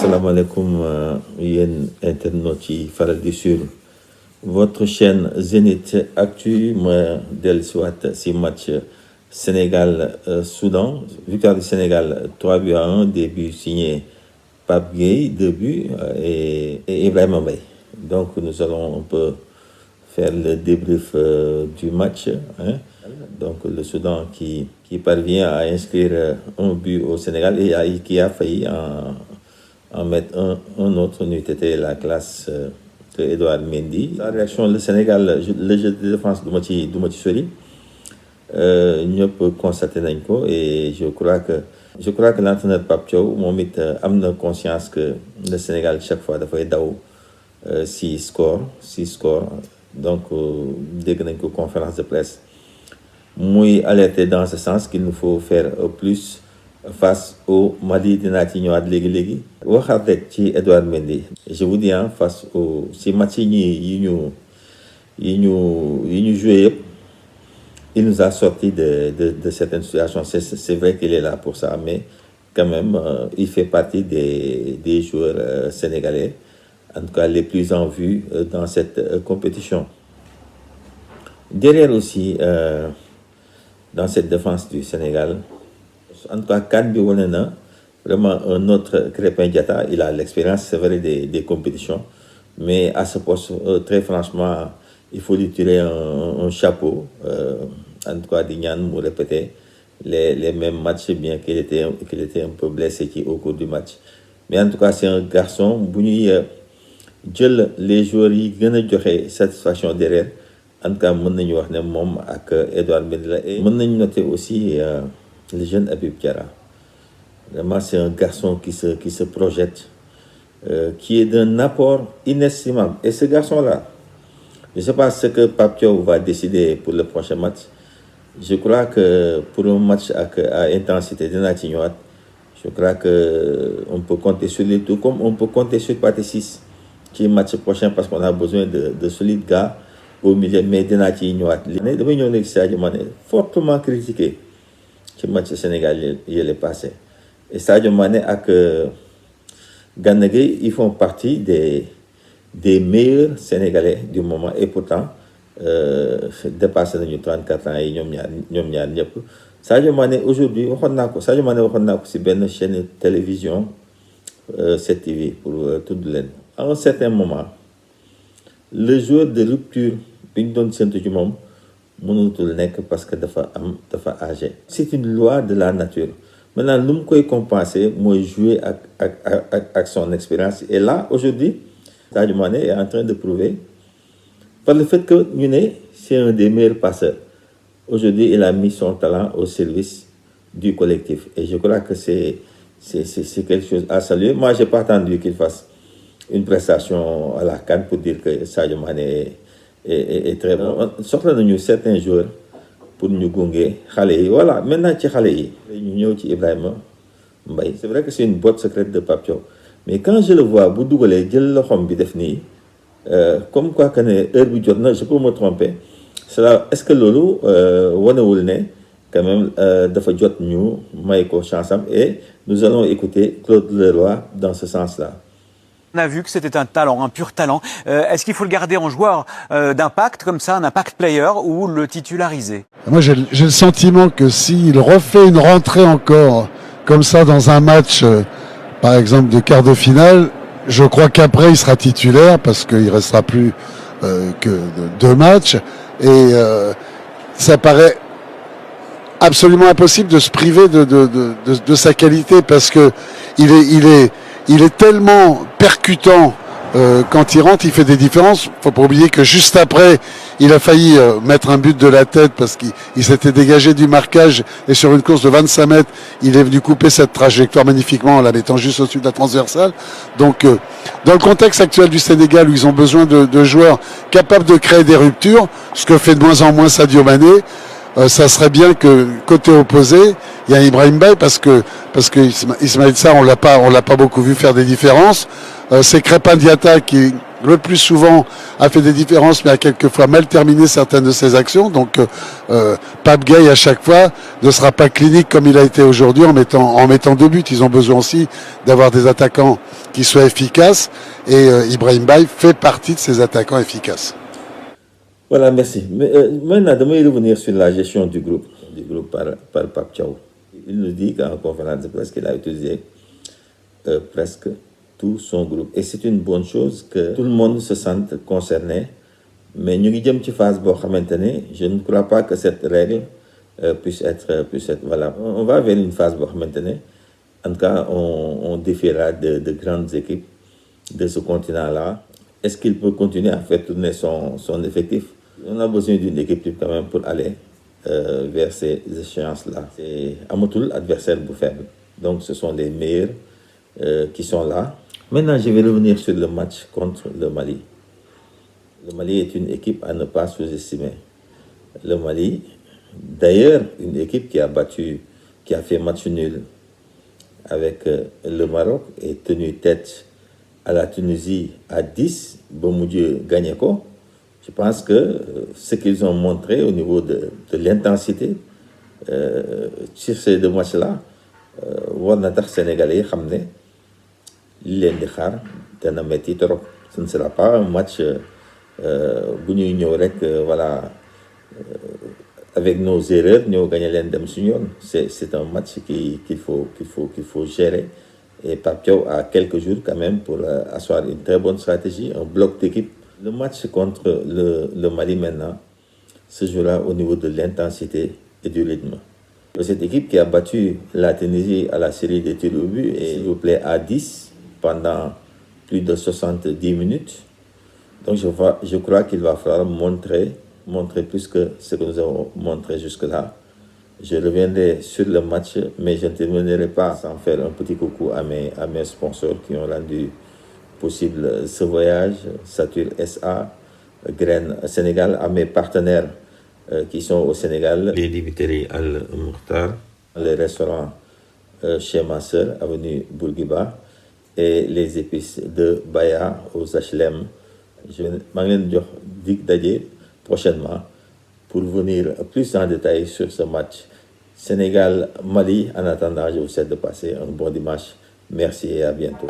asalaamaaleykum yéen internautes yi faral di suivre votre chaîne Zénith Actu ma dellusiwaat si match Sénégal Soudan, victoire du Sénégal 3-1, des buts signés Pape Gueye, 2 buts et Ibrahima Mbaye. Donc nous allons un peu faire le débrief du match, hein. Donc le Soudan qui parvient à inscrire un but au Sénégal et qui a failli en mettre un autre, n'eût été la classe de Edouard Mendy. La réaction, le Sénégal, le jeu de défense du ci sori ñëpp constaté nañ ko, et je crois que l'entraîneur Pape Thiaw moom it am na conscience que le Sénégal chaque fois dafay daw si score. Donc dégg nañ ko conférence de presse muy alerté dans ce sens qu'il nous faut faire plus face au Mali. Dinaa ci ñëwaat léegi waxaat rek ci Edouard Mendy. Je vous dis face au si match yi ñu joué yëpp, il nous a sorti de certaines situations. C'est vrai qu'il est là pour ça, mais quand même il fait partie des joueurs sénégalais, en tout cas les plus en vue dans cette compétition. Derrière aussi, dans cette défense du Sénégal, en tout cas CAN bi wane na vraiment un autre Krépin Diatta. Il a l'expérience, c'est vrai, des compétitions, mais à ce poste, très franchement, il faut lui tirer un chapeau. En tout cas di ñaan mu répéter les mêmes matchs, bien qu'il était un peu blessé au cours du match. Mais en tout cas c'est un garçon bu ñuy jël les joueurs yi gën a joxe satisfaction derrière. En tout cas mën nañu wax ne moom ak Edouard Mendy la. Et mën nañu noter aussi le jeune Habib Diarra. Vraiment c'est un garçon qui se projette, qui est d'un apport inestimable. Et ce garçon-là, je ne sais pas ce que Pape Thiaw va décider pour le prochain match. Je crois que pour un match à intensité dinaa ci ñëwaat, je crois que on peut compter sur lui, tout comme on peut compter sur Pathé Ciss ci match prochain, parce qu'on a besoin de solides gars au milieu. Mais dinaa ci ñëwaat. Damay ñëw léegi Sadio Mané, fortement critiqué ci match Sénégal yi est passé. Et Sadio Mané ak Gana Gueye, ils font partie des meilleurs Sénégalais du moment, et pourtant dépassé nañu 34 ans yi ñoom ñaar ñëpp. Sadio Mané aujourd'hui waxoon naa ko si benn chaîne télévision 7TV pour tudd leen. À un certain moment le joueur de rupture bi ñu doon séntu ci moom mënutul nekk parce que dafa âgé. C'est une loi de la nature. Maintenant lu mu koy compenser mooy jouer ak son expérience. Et là aujourd'hui Sadio Mané est en train de prouver, par le fait que ñu ne c'est un des meilleurs passeurs. Aujourd'hui il a mis son talent au service du collectif, et je crois que c'est quelque chose à saluer. Moi j'ai pas attendu qu'il fasse une prestation à la CAN pour dire que Sadio Mané est très bon. Soxla nañu certains joueurs pour ñu gunge xale yi. Voilà, maintenant ci xale yi ñu ñëw ci Ibrahima Mbaye. C'est vrai que c'est une botte secrète de Pape Thiaw, mais quand je le vois bu dugalee jël loxoom bi def nii, comme quoi que ne heure bi jot na, je peux me tromper. Cela, est-ce que loolu wanewul ne quand même dafa jot ñu may ko chance am? Et nous allons écouter Claude Leroy dans ce sens-là. On a vu que c'était un talent, un pur talent. Est-ce qu'il faut le garder en joueur d'impact comme ça, un impact player, ou le titulariser? Moi j'ai le sentiment que s'il refait une rentrée encore comme ça dans un match, par exemple de quart de finale, je crois qu'après il sera titulaire, parce qu'il restera plus que 2 matchs, et ça paraît absolument impossible de se priver de sa qualité, parce que il est tellement percutant quand il rentre, il fait des différences. Faut pas oublier que juste après, il a failli mettre un but de la tête, parce qu'il s'était dégagé du marquage, et sur une course de 25 mètres, il est venu couper cette trajectoire magnifiquement en la mettant juste au-dessus de la transversale. Donc, dans le contexte actuel du Sénégal, où ils ont besoin de joueurs capables de créer des ruptures, ce que fait de moins en moins Sadio Mané, ça serait bien que côté opposé, il y a Ibrahima Mbaye, parce que Ismaïla Sarr, on l'a pas beaucoup vu faire des différences. C'est Krépin Diatta qui le plus souvent a fait des différences, mais a quelquefois mal terminé certaines de ses actions. Donc Pape Gueye, à chaque fois, ne sera pas clinique comme il a été aujourd'hui en mettant 2 buts. Ils ont besoin aussi d'avoir des attaquants qui soient efficaces. Et Ibrahim Baye fait partie de ces attaquants efficaces. Voilà, merci. Mais, maintenant, je vais revenir sur la gestion du groupe par Pape Thiaw. Il nous dit qu'en conférence de presse qu'il a utilisé presque tout son groupe. Et c'est une bonne chose que tout le monde se sente concerné. Mais nous avons une phase je ne crois pas que cette règle puisse être valable. On va vers une phase maintenant. En tout cas, on défiera de grandes équipes de ce continent-là. Est-ce qu'il peut continuer à faire tourner son effectif? On a besoin d'une équipe quand même pour aller vers ces échéances-là. C'est Amotul, adversaire faible. Donc ce sont les meilleurs qui sont là. Maintenant, je vais revenir sur le match contre le Mali. Le Mali est une équipe à ne pas sous-estimer. Le Mali, d'ailleurs, une équipe qui a fait match nul avec le Maroc et tenu tête à la Tunisie à 10, Boumoudieu gagné quoi. Je pense que ce qu'ils ont montré au niveau de l'intensité sur ces 2 matchs-là, les Sénégalais ce ne sera pas un match voilà, avec nos erreurs, nous gagnons l'indemnisation. C'est un match qu'il faut gérer. Et Pape Thiaw a quelques jours quand même pour asseoir une très bonne stratégie, un bloc d'équipe. Le match contre le Mali maintenant se jouera au niveau de l'intensité et du rythme. Cette équipe qui a battu la Tunisie à la série des tirs au but, et s'il vous plaît, à 10 pendant plus de 70 minutes. Donc je crois qu'il va falloir montrer plus que ce que nous avons montré jusque-là. Je reviendrai sur le match, mais je ne terminerai pas sans faire un petit coucou à mes sponsors qui ont rendu possible ce voyage, Satur SA, Graines Sénégal, à mes partenaires qui sont au Sénégal, les Dibiterie Al-Mukhtar, le restaurant chez ma sœur, avenue Bourguiba, et les épices de Baya aux HLM. Je vais vous prochainement pour venir plus en détail sur ce match Sénégal-Mali. En attendant, je vous souhaite de passer un bon dimanche. Merci et à bientôt.